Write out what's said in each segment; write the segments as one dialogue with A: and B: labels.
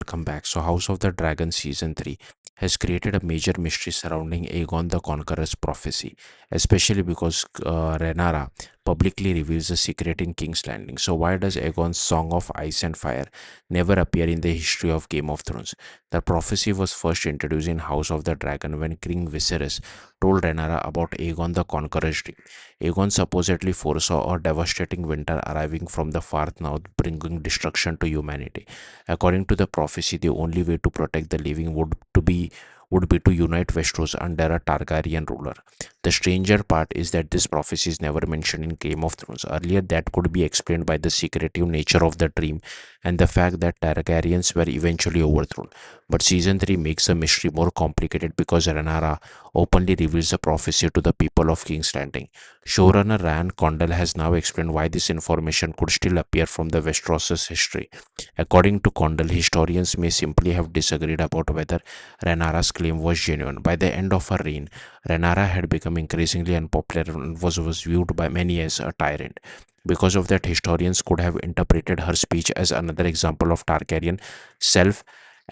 A: Welcome back. So, House of the Dragon Season 3 has created a major mystery surrounding Aegon the Conqueror's prophecy, especially because Rhaenyra publicly reveals the secret in King's Landing. So, why does Aegon's Song of Ice and Fire never appear in the history of Game of Thrones? The prophecy was first introduced in House of the Dragon when King Viserys told Rhaenyra about Aegon the Conqueror's dream. Aegon supposedly foresaw a devastating winter arriving from the far north, bringing destruction to humanity. According to the prophecy, the only way to protect the living would be to unite Westeros under a Targaryen ruler. The stranger part is that this prophecy is never mentioned in Game of Thrones. Earlier, that could be explained by the secretive nature of the dream and the fact that Targaryens were eventually overthrown. But season 3 makes the mystery more complicated because Rhaenyra openly reveals the prophecy to the people of King's Landing. Showrunner Ryan Condal has now explained why this information could still appear from the Westeros' history. According to Condell, historians may simply have disagreed about whether Rhaenyra's claim was genuine. By the end of her reign, Rhaenyra had become increasingly unpopular and was viewed by many as a tyrant. Because of that, historians could have interpreted her speech as another example of Targaryen self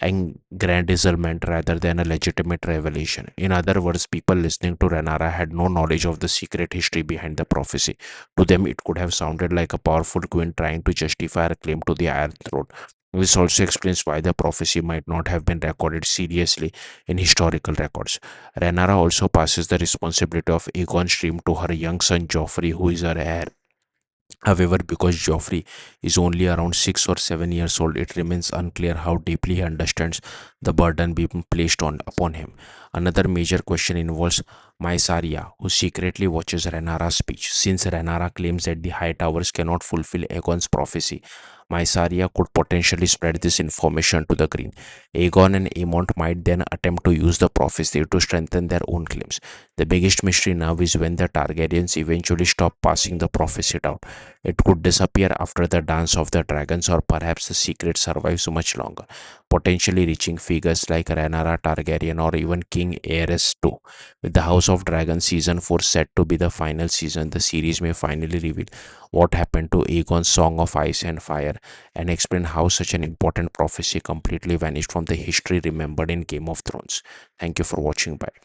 A: aggrandizement rather than a legitimate revelation. In other words, people listening to Rhaenyra had no knowledge of the secret history behind the prophecy. To them, it could have sounded like a powerful queen trying to justify her claim to the Iron Throne. This also explains why the prophecy might not have been recorded seriously in historical records. Rhaenyra also passes the responsibility of Aegon's dream to her young son Joffrey, who is her heir. However, because Joffrey is only around 6 or 7 years old, it remains unclear how deeply he understands the burden being placed upon him. Another major question involves Mysaria, who secretly watches Rhaenyra's speech. Since Rhaenyra claims that the High Towers cannot fulfill Aegon's prophecy, Mysaria could potentially spread this information to the Green. Aegon and Aemont might then attempt to use the prophecy to strengthen their own claims. The biggest mystery now is when the Targaryens eventually stop passing the prophecy down. It could disappear after the Dance of the Dragons, or perhaps the secret survives much longer, potentially reaching figures like Rhaenyra Targaryen or even King Aerys II. With the House of Dragons Season 4 set to be the final season, the series may finally reveal what happened to Aegon's Song of Ice and Fire and explain how such an important prophecy completely vanished from the history remembered in Game of Thrones. Thank you for watching. Bye.